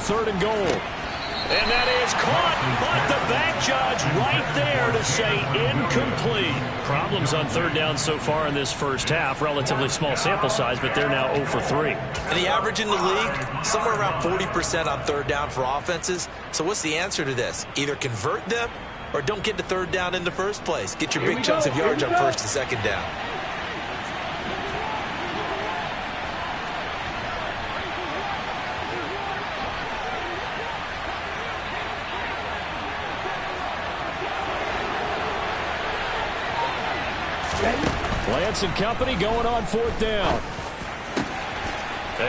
3rd and goal. And that is caught, but the back judge right there to say incomplete. Problems on 3rd down so far in this first half. Relatively small sample size, but they're now 0 for 3. And the average in the league, somewhere around 40% on 3rd down for offenses. So what's the answer to this? Either convert them or don't get to 3rd down in the first place. Get your big chunks of yards on 1st and 2nd down. Lance and company going on 4th down.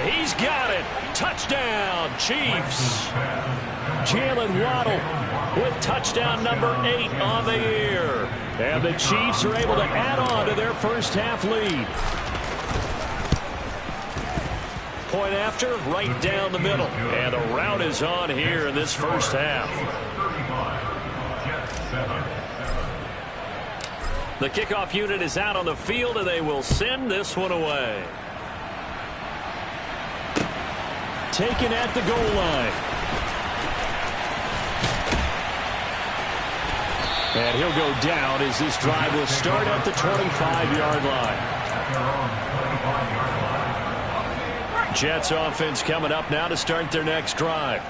He's got it. Touchdown, Chiefs. Jalen Waddle with touchdown number 8 on the year. And the Chiefs are able to add on to their first half lead. Point after, right down the middle. And the route is on here in this first half. The kickoff unit is out on the field, and they will send this one away. Taken at the goal line. And he'll go down as this drive will start at the 25-yard line. Jets offense coming up now to start their next drive.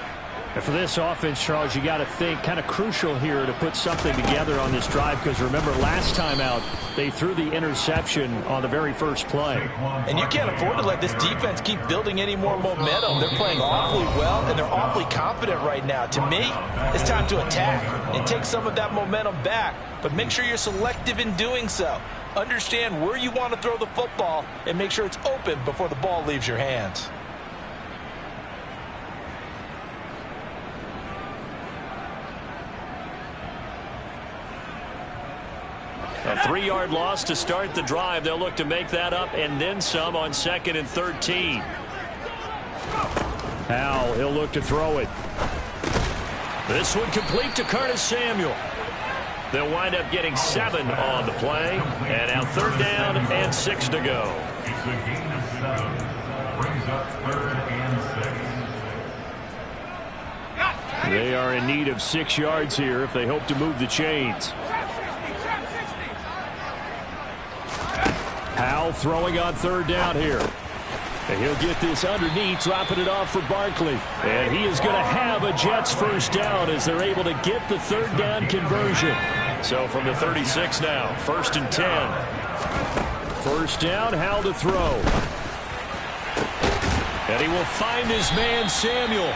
And for this offense, Charles, you got to think kind of crucial here to put something together on this drive, because remember last time out they threw the interception on the very first play. And you can't afford to let this defense keep building any more momentum. They're playing awfully well, and they're awfully confident right now. To me, it's time to attack and take some of that momentum back, but make sure you're selective in doing so. Understand where you want to throw the football and make sure it's open before the ball leaves your hands. A 3-yard loss to start the drive. They'll look to make that up and then some on 2nd and 13. Howell, he'll look to throw it. This one complete to Curtis Samuel. They'll wind up getting 7 on the play. And now 3rd down and 6 to go. They are in need of 6 yards here if they hope to move the chains. Howell throwing on 3rd down here. And he'll get this underneath, dropping it off for Barkley. And he is going to have a Jets first down as they're able to get the 3rd down conversion. So from the 36 now, 1st and 10. First down, Howell to throw. And he will find his man Samuel.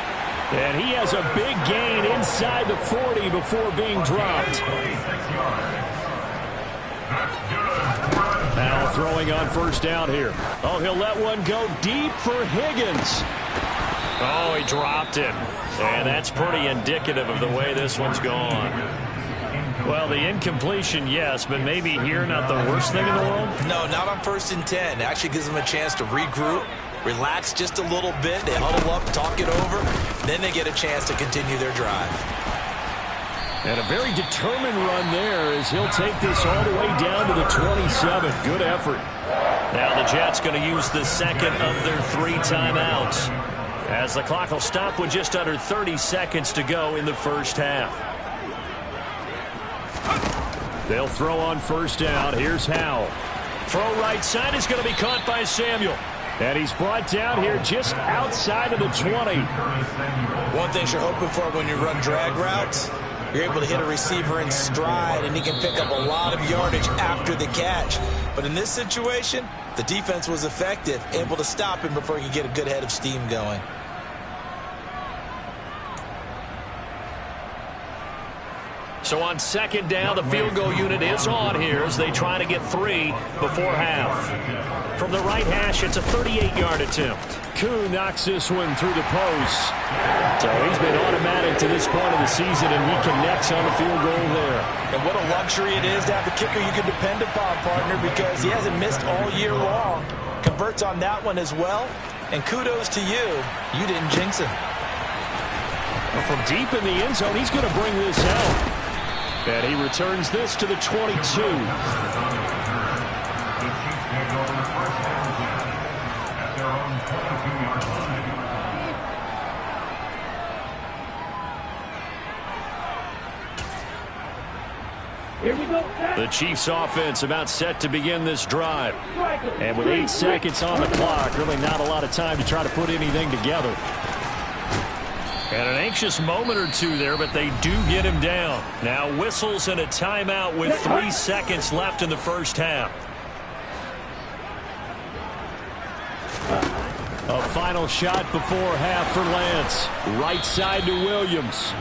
And he has a big gain inside the 40 before being dropped. Now throwing on 1st down here. Oh, he'll let one go deep for Higgins. Oh, he dropped it. And that's pretty indicative of the way this one's gone. Well, the incompletion, yes, but maybe here not the worst thing in the world? No, not on 1st and 10. Actually gives them a chance to regroup, relax just a little bit. They huddle up, talk it over. Then they get a chance to continue their drive. And a very determined run there as he'll take this all the way down to the 27. Good effort. Now the Jets going to use the 2nd of their 3 timeouts, as the clock will stop with just under 30 seconds to go in the first half. They'll throw on 1st down. Here's Howell. Throw right side is going to be caught by Samuel. And he's brought down here just outside of the 20. One thing you're hoping for when you run drag routes, you're able to hit a receiver in stride, and he can pick up a lot of yardage after the catch. But in this situation, the defense was effective, able to stop him before he could get a good head of steam going. So on 2nd down, the field goal unit is on here as they try to get 3 before half. From the right hash, it's a 38-yard attempt. Koo knocks this one through the post. So he's been automatic to this point of the season, and he connects on the field goal there. And what a luxury it is to have a kicker you can depend upon, partner, because he hasn't missed all year long. Converts on that one as well. And kudos to you. You didn't jinx him. Well, from deep in the end zone, he's going to bring this out. And he returns this to the 22. The Chiefs offense about set to begin this drive. And with 8 seconds on the clock, really not a lot of time to try to put anything together. And an anxious moment or two there, but they do get him down. Now whistles and a timeout with 3 seconds left in the first half. A final shot before half for Lance. Right side to Williams.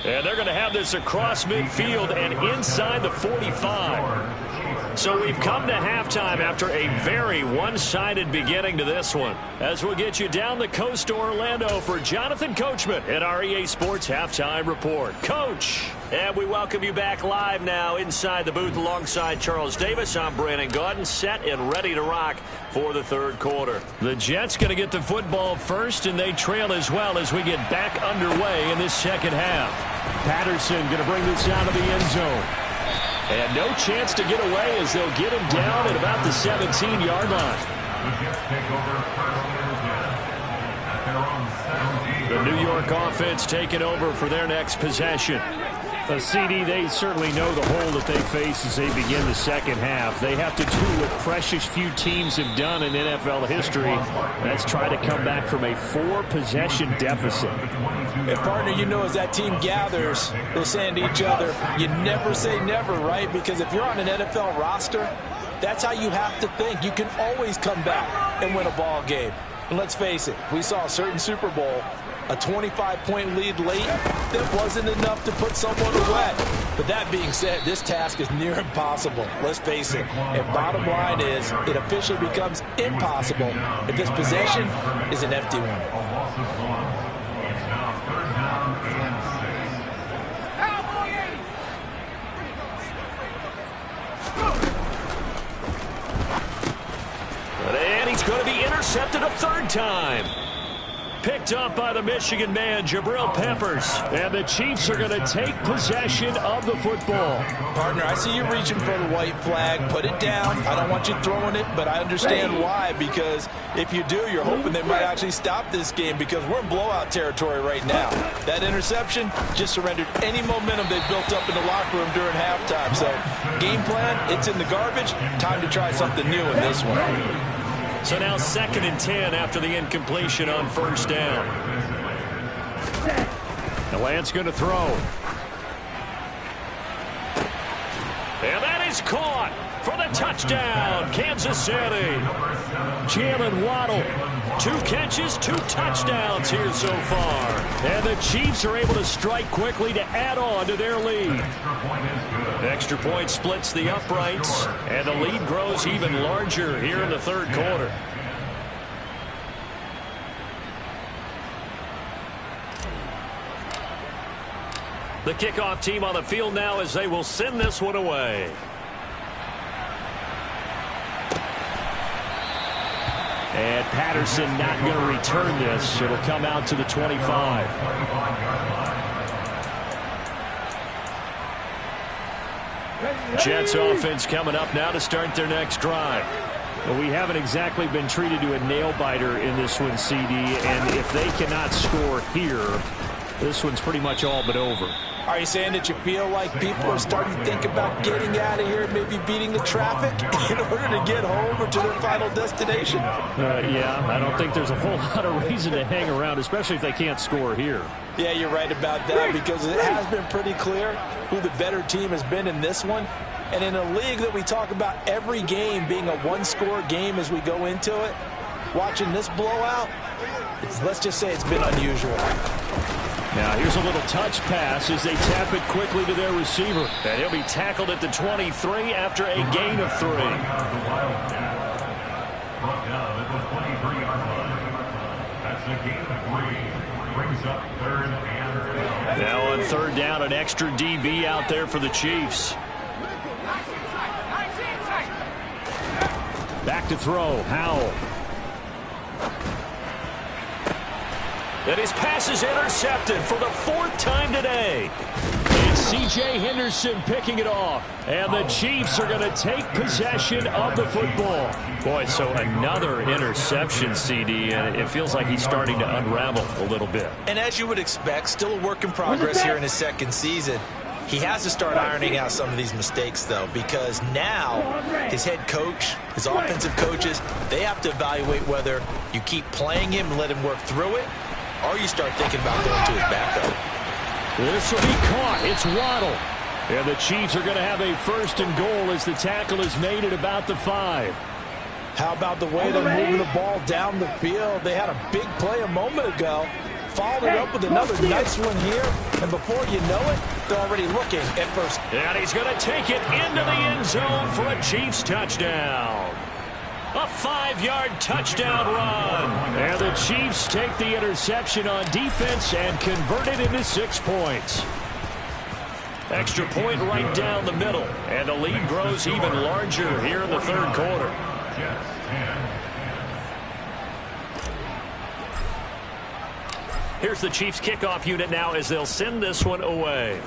And they're going to have this across midfield and inside the 45. So we've come to halftime after a very one-sided beginning to this one. As we'll get you down the coast to Orlando for Jonathan Coachman at our EA Sports Halftime Report. Coach! And we welcome you back live now inside the booth alongside Charles Davis. I'm Brandon Gaudin, set and ready to rock for the third quarter. The Jets going to get the football first, and they trail as well as we get back underway in this second half. Patterson going to bring this out of the end zone. And no chance to get away as they'll get him down at about the 17-yard line. The New York offense taking over for their next possession. A CD, they certainly know the hole that they face as they begin the second half. They have to do what precious few teams have done in NFL history. That's try to come back from a 4-possession deficit. And partner, you know, as that team gathers, they're saying to each other, you never say never, right? Because if you're on an NFL roster, that's how you have to think. You can always come back and win a ball game. And let's face it, we saw a certain Super Bowl, a 25-point lead late that wasn't enough to put someone away. But that being said, this task is near impossible. Let's face it. And bottom line is, it officially becomes impossible if this possession is an empty one. And he's going to be intercepted a third time. Picked up by the Michigan man, Jabril Peppers. And the Chiefs are going to take possession of the football. Partner, I see you reaching for the white flag. Put it down. I don't want you throwing it, but I understand why. Because if you do, you're hoping they might actually stop this game because we're in blowout territory right now. That interception just surrendered any momentum they built up in the locker room during halftime. So, game plan, it's in the garbage. Time to try something new in this one. So now 2nd and 10 after the incompletion on first down. And Lance going to throw. And that is caught for the touchdown, Kansas City. Jalen Waddle. 2 catches, 2 touchdowns here so far. And the Chiefs are able to strike quickly to add on to their lead. Extra point splits the uprights, and the lead grows even larger here in the third quarter. The kickoff team on the field now as they will send this one away. And Patterson not going to return this. It'll come out to the 25. Jets offense coming up now to start their next drive. Well, we haven't exactly been treated to a nail-biter in this one, CD. And if they cannot score here, this one's pretty much all but over. Are you saying that you feel like people are starting to think about getting out of here and maybe beating the traffic in order to get home or to their final destination? Yeah, I don't think there's a whole lot of reason to hang around, especially if they can't score here. Yeah, you're right about that because it has been pretty clear who the better team has been in this one. And in a league that we talk about every game being a one-score game as we go into it, watching this blowout, let's just say it's been unusual. Now here's a little touch pass as they tap it quickly to their receiver. And he'll be tackled at the 23 after a gain of 3. Now on third down, an extra DB out there for the Chiefs. Back to throw, Howell. And his pass is intercepted for the 4th time today. It's C.J. Henderson picking it off. And the Chiefs are going to take possession of the football. Boy, so another interception, CD, and it feels like he's starting to unravel a little bit. And as you would expect, still a work in progress here in his second season. He has to start ironing out some of these mistakes, though, because now his head coach, his offensive coaches, they have to evaluate whether you keep playing him and let him work through it, or you start thinking about going to his backup. This will be caught. It's Waddle. And the Chiefs are going to have a 1st and goal as the tackle is made at about the 5. How about the way they're moving the ball down the field? They had a big play a moment ago. Followed it up with another nice one here. And before you know it, they're already looking at first. And he's going to take it into the end zone for a Chiefs touchdown. A 5-yard touchdown run. And the Chiefs take the interception on defense and convert it into 6 points. Extra point right down the middle. And the lead grows even larger here in the 3rd quarter. Here's the Chiefs kickoff unit now as they'll send this one away.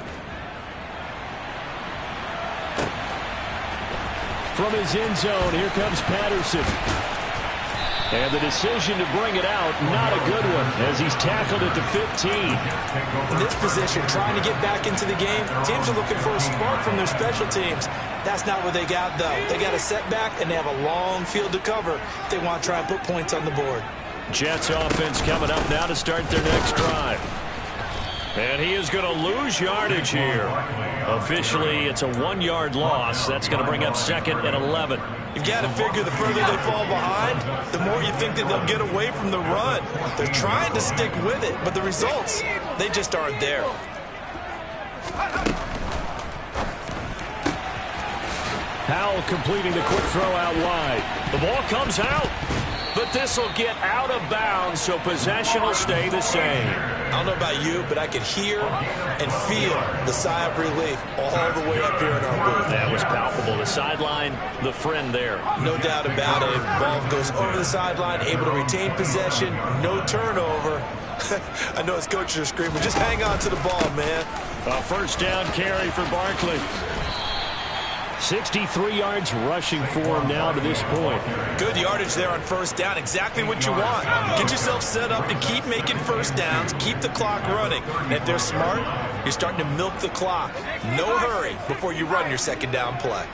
From his end zone, here comes Patterson. And the decision to bring it out, not a good one, as he's tackled at the 15. In this position, trying to get back into the game, teams are looking for a spark from their special teams. That's not what they got, though. They got a setback, and they have a long field to cover if they want to try and put points on the board. Jets offense coming up now to start their next drive. And he is going to lose yardage here. Officially, it's a 1-yard loss. That's going to bring up 2nd and 11. You've got to figure the further they fall behind, the more you think that they'll get away from the run. They're trying to stick with it, but the results, they just aren't there. Howell completing the quick throw out wide. The ball comes out, but this will get out of bounds, so possession will stay the same. I don't know about you, but I could hear and feel the sigh of relief all the way up here in our booth. That was palpable. The sideline, the friend there. No doubt about it. Ball goes over the sideline, able to retain possession, no turnover. I know his coaches are screaming, just hang on to the ball, man. A 1st down carry for Barkley. 63 yards rushing for him now to this point. Good yardage there on 1st down. Exactly what you want. Get yourself set up to keep making 1st downs, keep the clock running. And if they're smart, you're starting to milk the clock. No hurry before you run your 2nd down play.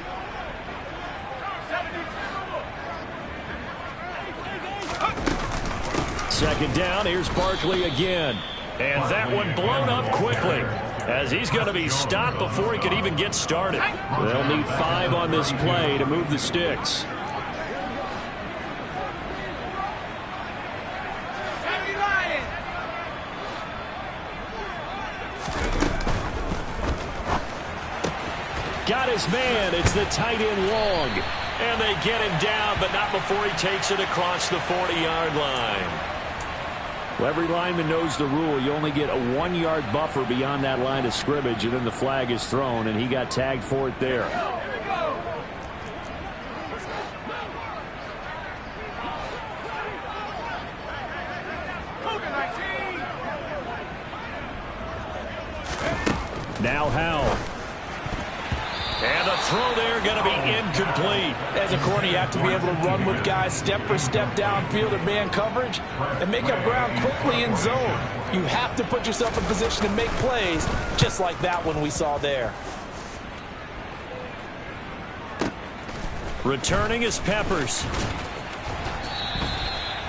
Second down, here's Barkley again. And that one blown up quickly, as he's going to be stopped before he could even get started. They'll need 5 on this play to move the sticks. Got his man. It's the tight end Long. And they get him down, but not before he takes it across the 40-yard line. Well, every lineman knows the rule. You only get a 1-yard buffer beyond that line of scrimmage, and then the flag is thrown, and he got tagged for it there. Now Howell. And the throw there going to be incomplete. As a corner, you have to be able to run with guys step for step downfield in man coverage and make up ground quickly in zone. You have to put yourself in position to make plays, just like that one we saw there. Returning is Peppers.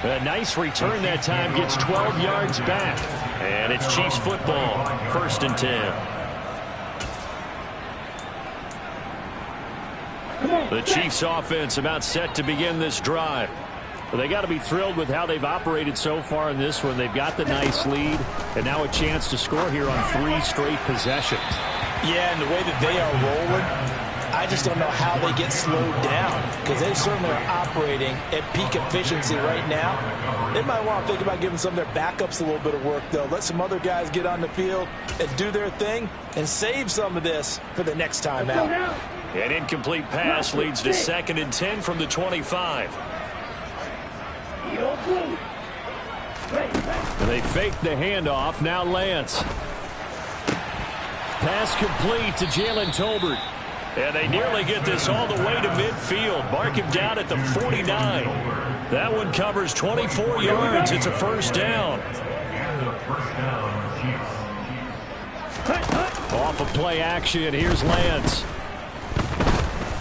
A nice return that time, gets 12 yards back. And it's Chiefs football, 1st and 10. The Chiefs offense about set to begin this drive. Well, they got to be thrilled with how they've operated so far in this one. They've got the nice lead, and now a chance to score here on 3 straight possessions. Yeah, and the way that they are rolling, I just don't know how they get slowed down, because they certainly are operating at peak efficiency right now. They might want to think about giving some of their backups a little bit of work, though. Let some other guys get on the field and do their thing and save some of this for the next time out. An incomplete pass leads to 2nd and 10 from the 25. They fake the handoff. Now Lance. Pass complete to Jalen Tolbert. And they nearly get this all the way to midfield. Mark him down at the 49. That one covers 24 yards. It's a 1st down. Off of play action, here's Lance.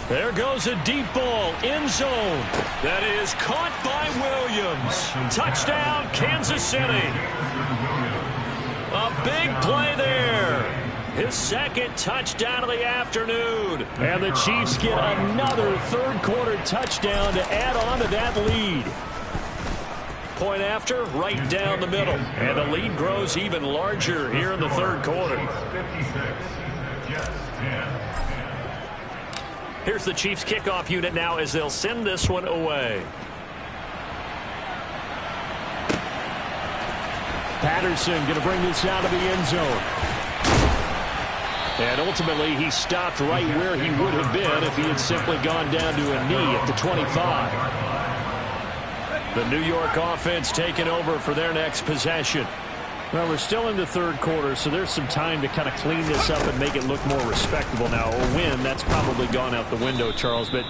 There goes a deep ball, end zone. That is caught by Williams. Touchdown, Kansas City. A big play there. His second touchdown of the afternoon. And the Chiefs get another third-quarter touchdown to add on to that lead. Point after, right down the middle. And the lead grows even larger here in the third quarter. Here's the Chiefs kickoff unit now as they'll send this one away. Patterson going to bring this out of the end zone. And ultimately, he stopped right where he would have been if he had simply gone down to a knee at the 25. The New York offense taking over for their next possession. Well, we're still in the third quarter, so there's some time to kind of clean this up and make it look more respectable now. A win, that's probably gone out the window, Charles, but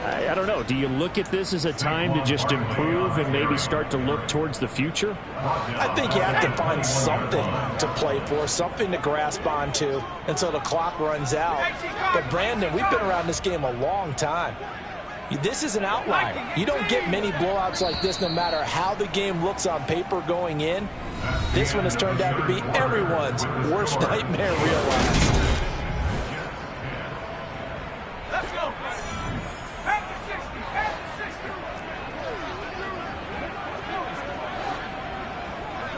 I don't know. Do you look at this as a time to just improve and maybe start to look towards the future? I think you have to find something to play for, something to grasp onto until the clock runs out. But, Brandon, we've been around this game a long time. This is an outlier. You don't get many blowouts like this no matter how the game looks on paper going in. This one has turned out to be everyone's worst nightmare realized. Let's go. Back to 60. Back to 60.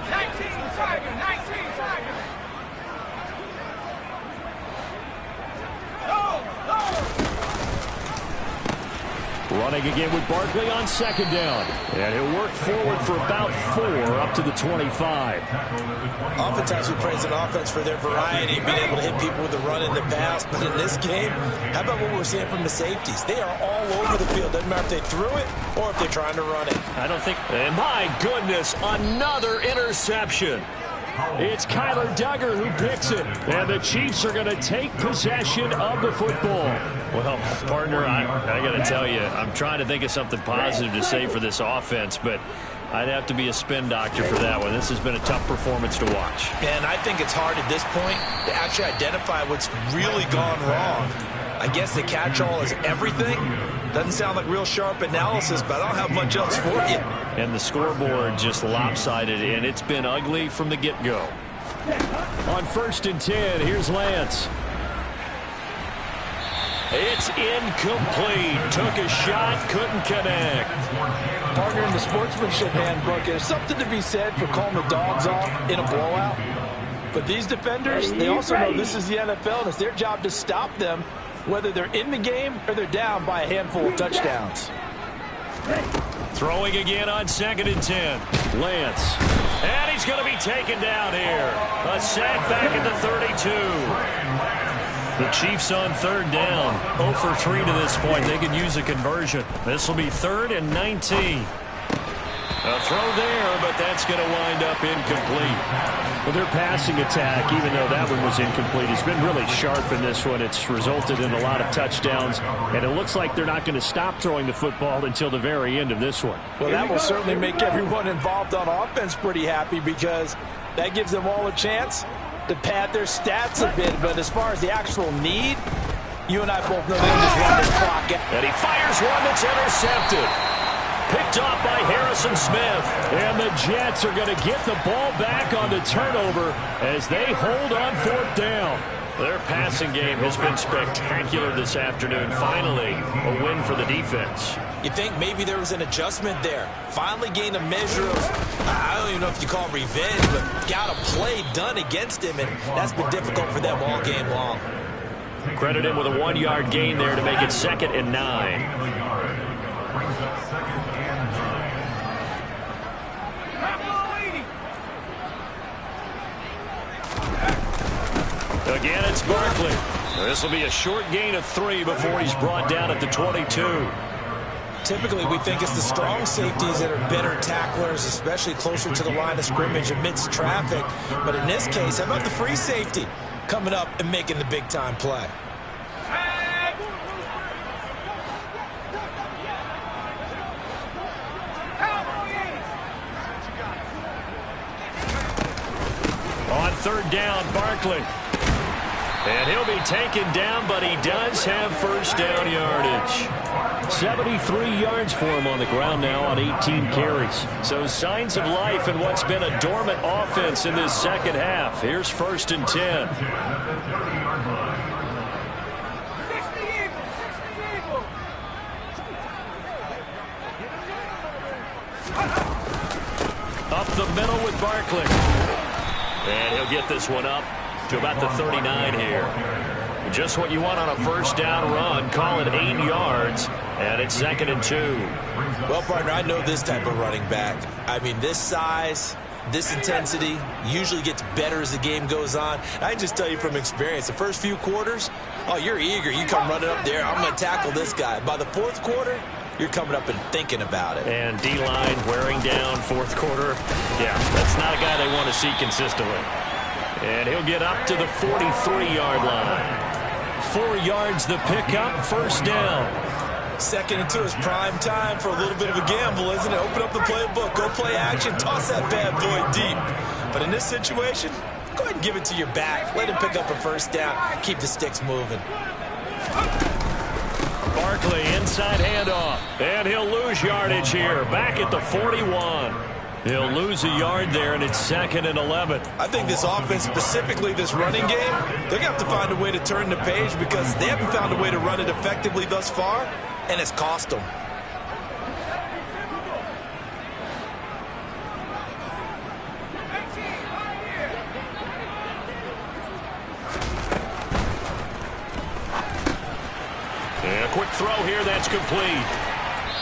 19 Tiger. 19 Tiger. Go. Running again with Barkley on second down. And he'll work forward for about 4 up to the 25. Oftentimes we praise an offense for their variety, being able to hit people with the run in the pass. But in this game, how about what we're seeing from the safeties? They are all over the field. Doesn't matter if they threw it or if they're trying to run it. I don't think... And my goodness, another interception. It's Kyler Duggar who picks it. And the Chiefs are going to take possession of the football. Well, partner, I got to tell you, I'm trying to think of something positive to say for this offense, but I'd have to be a spin doctor for that one. This has been a tough performance to watch. And I think it's hard at this point to actually identify what's really gone wrong. I guess the catch-all is everything. Doesn't sound like real sharp analysis, but I don't have much else for you. And the scoreboard just lopsided, and it's been ugly from the get-go. On 1st and 10, here's Lance. It's incomplete. Took a shot, couldn't connect. Partner, in the sportsmanship handbook, there's something to be said for calling the dogs off in a blowout. But these defenders, they also know this is the NFL, and it's their job to stop them, whether they're in the game or they're down by a handful of touchdowns. Throwing again on 2nd and 10. Lance. And he's going to be taken down here. A sack back at the 32. The Chiefs on 3rd down. 0 for 3 to this point. They can use a conversion. This will be 3rd and 19. A throw there, but that's going to wind up incomplete. Well, their passing attack, even though that one was incomplete, has been really sharp in this one. It's resulted in a lot of touchdowns, and it looks like they're not going to stop throwing the football until the very end of this one. Well, that will certainly make everyone involved on offense pretty happy because that gives them all a chance to pad their stats a bit. But as far as the actual need, you and I both know they can just run this clock out. And he fires one that's intercepted. Picked off by Harrison Smith. And the Jets are going to get the ball back on the turnover as they hold on 4th down. Their passing game has been spectacular this afternoon. Finally, a win for the defense. You think maybe there was an adjustment there. Finally gained a measure of, I don't even know if you call it revenge, but got a play done against him, and that's been difficult for them all game long. Credit him with a 1-yard gain there to make it 2nd and 9. Again, it's Barkley. This will be a short gain of 3 before he's brought down at the 22. Typically, we think it's the strong safeties that are better tacklers, especially closer to the line of scrimmage amidst traffic. But in this case, how about the free safety coming up and making the big-time play? On 3rd down, Barkley. And he'll be taken down, but he does have first down yardage. 73 yards for him on the ground now on 18 carries. So signs of life in what's been a dormant offense in this second half. Here's 1st and 10. 60 Eagles, 60 Eagles. Up the middle with Barkley. And he'll get this one up to about the 39 here. Just what you want on a first down run. Call it 8 yards. And it's 2nd and 2. Well, partner, I know this type of running back. I mean, this size, this intensity usually gets better as the game goes on. I can just tell you from experience, the first few quarters, oh, you're eager. You come running up there. I'm going to tackle this guy. By the 4th quarter, you're coming up and thinking about it. And D-line wearing down 4th quarter. Yeah, that's not a guy they want to see consistently. And he'll get up to the 43-yard line. 4 yards the pickup, 1st down. 2nd and 2 is prime time for a little bit of a gamble, isn't it? Open up the playbook, go play action, toss that bad boy deep. But in this situation, go ahead and give it to your back. Let him pick up a 1st down. Keep the sticks moving. Barkley, inside handoff. And he'll lose yardage here. Back at the 41. He'll lose a yard there, and it's 2nd and 11. I think this offense, specifically this running game, they're going to have to find a way to turn the page because they haven't found a way to run it effectively thus far, and it's cost them. And a quick throw here, that's complete.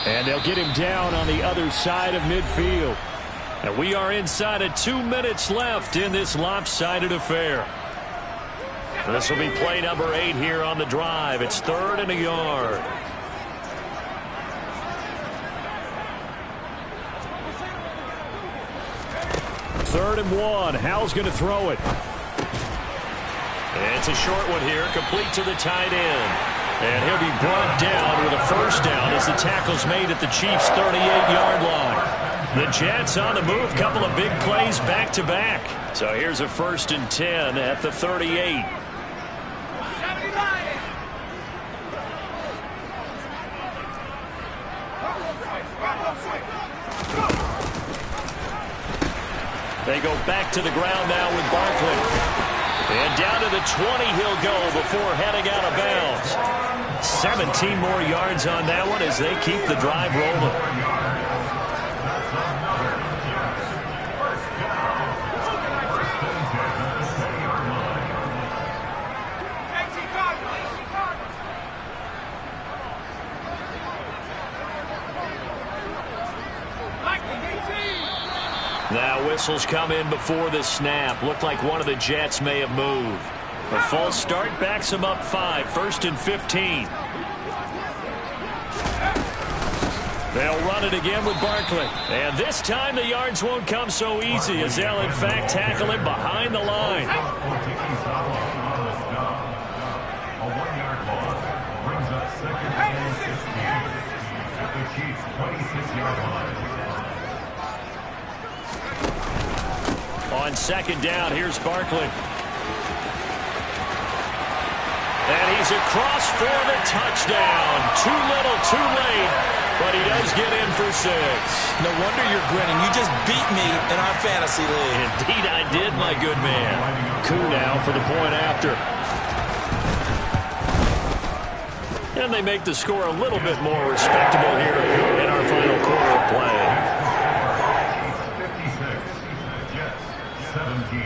And they'll get him down on the other side of midfield. And we are inside of 2 minutes left in this lopsided affair. This will be play number 8 here on the drive. It's 3rd and a yard. Third and 1. Hal's going to throw it. And it's a short one here, complete to the tight end. And he'll be brought down with a 1st down as the tackle's made at the Chiefs' 38-yard line. The Jets on the move, couple of big plays back-to-back. So here's a 1st and 10 at the 38. They go back to the ground now with Barkley. And down to the 20 he'll go before heading out of bounds. 17 more yards on that one as they keep the drive rolling. Now whistles come in before the snap. Looked like one of the Jets may have moved. A false start backs them up 5. 1st and 15. They'll run it again with Barkley. And this time the yards won't come so easy as they'll in fact tackle him behind the line. A 1-yard loss brings up 2nd and 15 at the Chiefs' 26-yard line. On 2nd down, here's Barkley. And he's across for the touchdown. Too little, too late, but he does get in for 6. No wonder you're grinning. You just beat me in our fantasy league. Indeed I did, my good man. Coup now for the point after. And they make the score a little bit more respectable here in our final quarter of play. 17.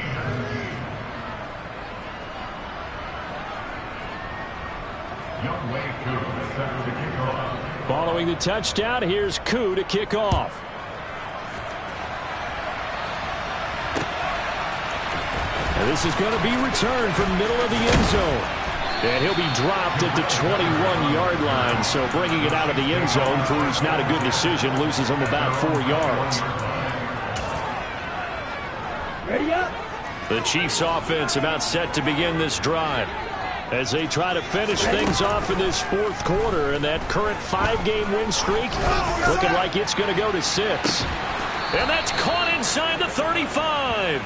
Following the touchdown, here's Koo to kick off. And this is going to be returned from middle of the end zone. And he'll be dropped at the 21-yard line, so bringing it out of the end zone proves not a good decision, loses him about 4 yards. Ready up. The Chiefs offense about set to begin this drive as they try to finish things off in this 4th quarter, and that current 5-game win streak looking like it's going to go to 6. And that's caught inside the 35.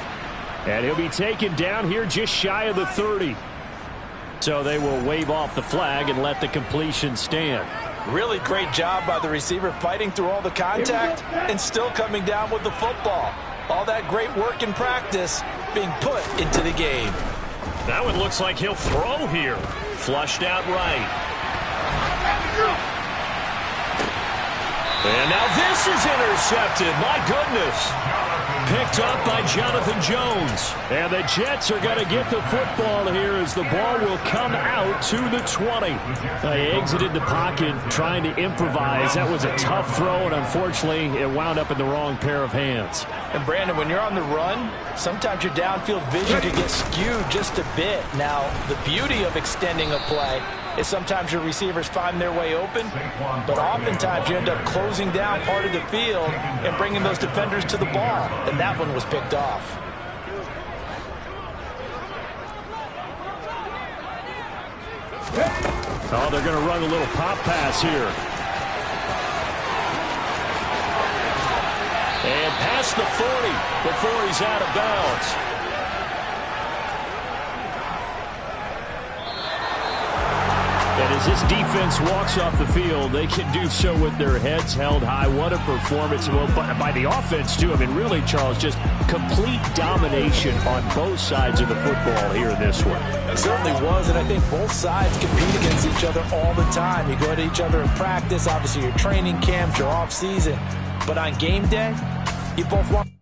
And he'll be taken down here just shy of the 30. So they will wave off the flag and let the completion stand. Really great job by the receiver fighting through all the contact and still coming down with the football. All that great work in practice being put into the game. That one looks like he'll throw here. Flushed out right. And now this is intercepted. My goodness. Picked up by Jonathan Jones. And the Jets are going to get the football here as the ball will come out to the 20. They exited the pocket trying to improvise. That was a tough throw, and unfortunately, it wound up in the wrong pair of hands. And Brandon, when you're on the run, sometimes your downfield vision can get skewed just a bit. Now, the beauty of extending a play is sometimes your receivers find their way open, but oftentimes you end up closing down part of the field and bringing those defenders to the ball, and that one was picked off. Oh, they're going to run a little pop pass here. And past the 40 before he's out of bounds. And as this defense walks off the field, they can do so with their heads held high. What a performance. Well, by the offense, too. I mean, really, Charles, just complete domination on both sides of the football here in this one. It certainly was, and I think both sides compete against each other all the time. You go to each other in practice, obviously your training camps, your off season. But on game day, you both want